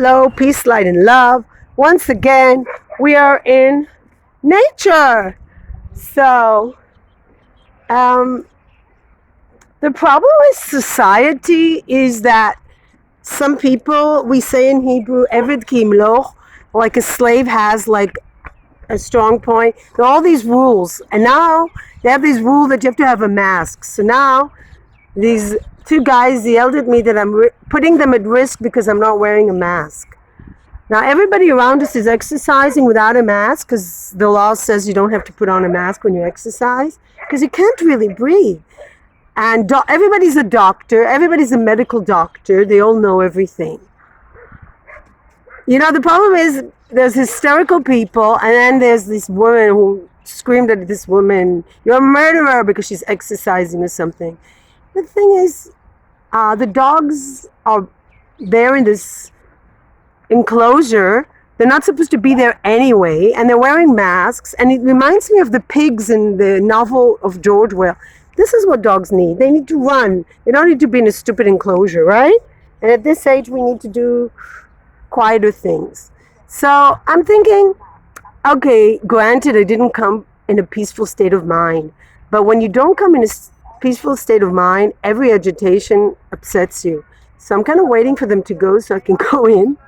Hello, peace, light, and love. Once again, we are in nature. So, um, the problem with society is that some people, we say in Hebrew, Eved Kimloch, like a slave has like a strong point. There are all these rules, and now they have these rules that you have to have a mask. So now these two guys yelled at me that I'm putting them at risk because I'm not wearing a mask. Now everybody around us is exercising without a mask because the law says you don't have to put on a mask when you exercise because you can't really breathe. And everybody's a doctor, everybody's a medical doctor, they all know everything. You know, the problem is there's hysterical people, and then there's this woman who screamed at this woman, "You're a murderer," because she's exercising or something. The thing is, the dogs are there in this enclosure. They're not supposed to be there anyway, and they're wearing masks, and it reminds me of the pigs in the novel of George Orwell. This is what dogs need. They need to run. They don't need to be in a stupid enclosure, right? And at this age, we need to do quieter things. So I'm thinking, okay, granted, I didn't come in a peaceful state of mind, but when you don't come in a peaceful state of mind, every agitation upsets you. So I'm kind of waiting for them to go so I can go in,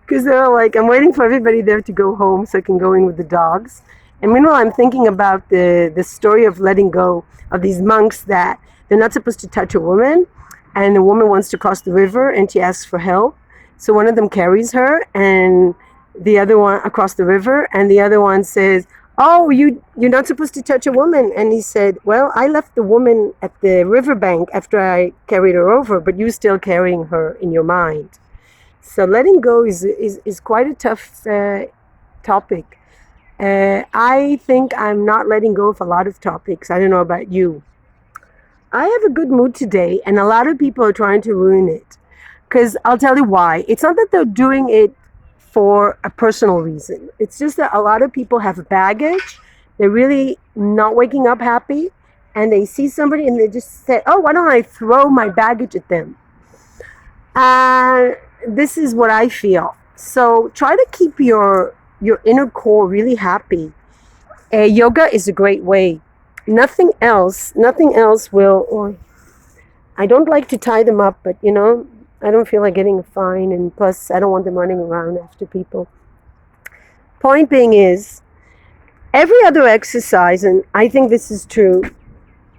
because they're like, I'm waiting for everybody there to go home so I can go in with the dogs. And meanwhile, I'm thinking about the story of letting go of these monks that they're not supposed to touch a woman, and the woman wants to cross the river and she asks for help. So one of them carries her and the other one across the river, and the other one says, "Oh, you're not supposed to touch a woman." And he said, "Well, I left the woman at the riverbank after I carried her over, but you're still carrying her in your mind." So letting go is quite a tough topic. I think I'm not letting go of a lot of topics. I don't know about you. I have a good mood today, and a lot of people are trying to ruin it. Because I'll tell you why. It's not that they're doing it for a personal reason. It's just that a lot of people have baggage. They're really not waking up happy, and they see somebody and they just say, "Oh, why don't I throw my baggage at them?" And this is what I feel. So try to keep your inner core really happy. Yoga is a great way. Nothing else will, or I don't like to tie them up, but I don't feel like getting a fine, and plus I don't want them running around after people. Point being is, every other exercise, and I think this is true,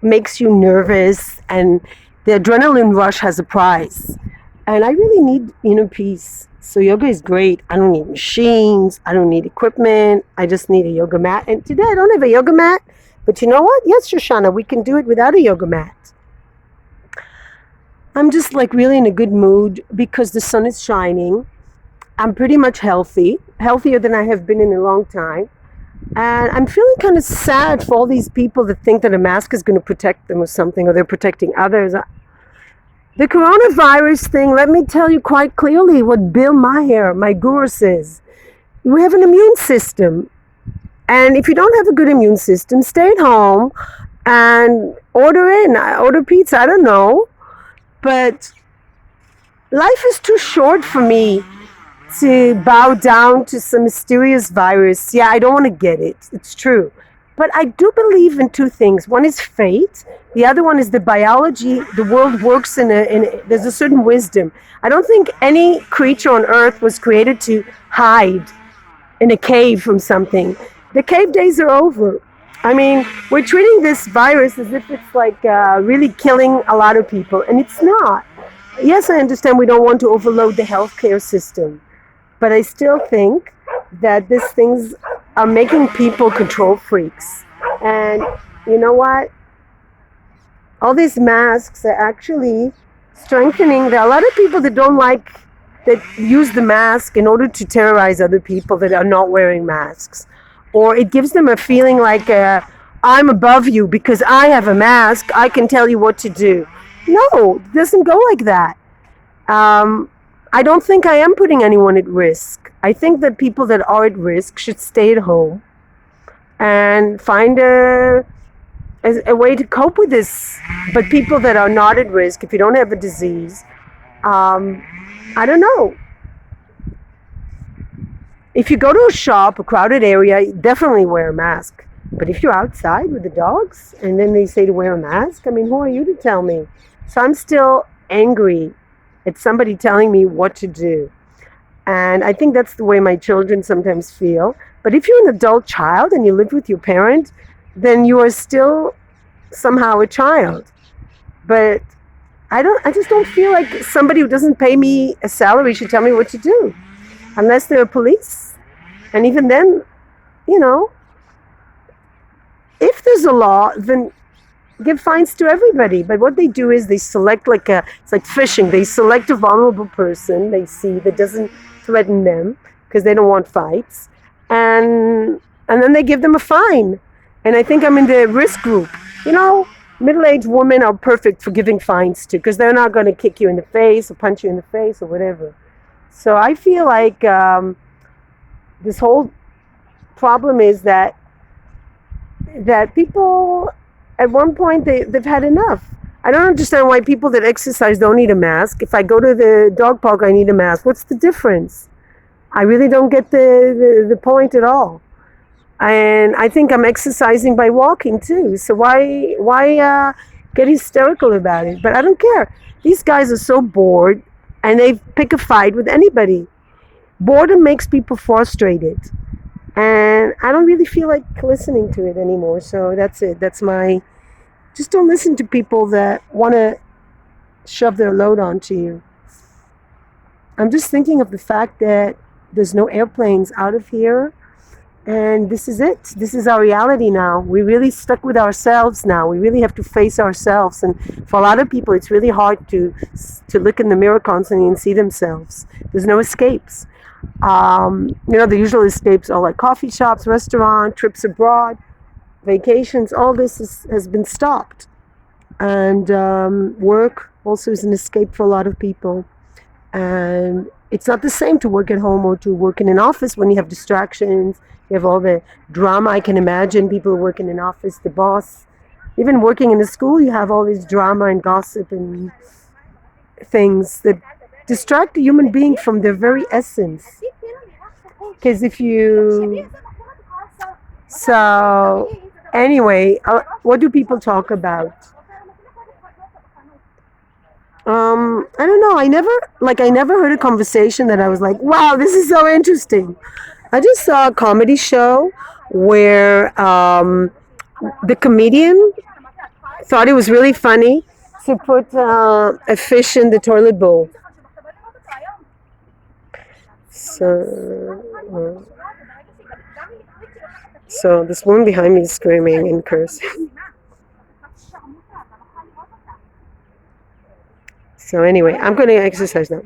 makes you nervous, and the adrenaline rush has a price. And I really need inner peace. So yoga is great. I don't need machines. I don't need equipment. I just need a yoga mat. And today I don't have a yoga mat, but you know what? Yes, Shoshana, we can do it without a yoga mat. I'm just like really in a good mood because the sun is shining. I'm pretty much healthy, healthier than I have been in a long time. And I'm feeling kind of sad for all these people that think that a mask is going to protect them or something, or they're protecting others. The coronavirus thing, let me tell you quite clearly what Bill Maher, my guru, says. We have an immune system. And if you don't have a good immune system, stay at home and order pizza, I don't know. But life is too short for me to bow down to some mysterious virus. Yeah, I don't want to get it. It's true. But I do believe in two things. One is fate. The other one is the biology. The world works there's a certain wisdom. I don't think any creature on earth was created to hide in a cave from something. The cave days are over. I mean, we're treating this virus as if it's like really killing a lot of people, and it's not. Yes, I understand we don't want to overload the healthcare system, but I still think that these things are making people control freaks. And you know what? All these masks are actually strengthening. There are a lot of people that use the mask in order to terrorize other people that are not wearing masks. Or it gives them a feeling like, I'm above you because I have a mask, I can tell you what to do. No, it doesn't go like that. I don't think I am putting anyone at risk. I think that people that are at risk should stay at home and find a way to cope with this. But people that are not at risk, if you don't have a disease, I don't know. If you go to a shop, a crowded area, definitely wear a mask. But if you're outside with the dogs and then they say to wear a mask, I mean, who are you to tell me? So I'm still angry at somebody telling me what to do. And I think that's the way my children sometimes feel. But if you're an adult child and you live with your parent, then you are still somehow a child. But I just don't feel like somebody who doesn't pay me a salary should tell me what to do. Unless they're police. And even then, you know, if there's a law, then give fines to everybody. But what they do is they select it's like fishing. They select a vulnerable person they see that doesn't threaten them because they don't want fights. And then they give them a fine. And I think I'm in the risk group. You know, middle-aged women are perfect for giving fines to because they're not going to kick you in the face or punch you in the face or whatever. So I feel like this whole problem is that people at one point they've had enough. I don't understand why people that exercise don't need a mask. If I go to the dog park, I need a mask. What's the difference? I really don't get the point at all. And I think I'm exercising by walking too. So why get hysterical about it? But I don't care. These guys are so bored and they pick a fight with anybody. Boredom makes people frustrated. And I don't really feel like listening to it anymore. So that's it. Just don't listen to people that want to shove their load onto you. I'm just thinking of the fact that there's no airplanes out of here. And this is it. This is our reality now. We're really stuck with ourselves now. We really have to face ourselves. And for a lot of people, it's really hard to look in the mirror constantly and see themselves. There's no escapes. The usual escapes are like coffee shops, restaurants, trips abroad, vacations. All this has been stopped. And work also is an escape for a lot of people. And it's not the same to work at home or to work in an office when you have distractions. You have all the drama. I can imagine people who work in an office, the boss. Even working in a school, you have all this drama and gossip and things that distract the human being from their very essence. Because So, anyway, what do people talk about? I don't know. I never heard a conversation that I was like, wow, this is so interesting. I just saw a comedy show where the comedian thought it was really funny to put a fish in the toilet bowl. So this woman behind me is screaming and cursing. So anyway, I'm going to exercise now.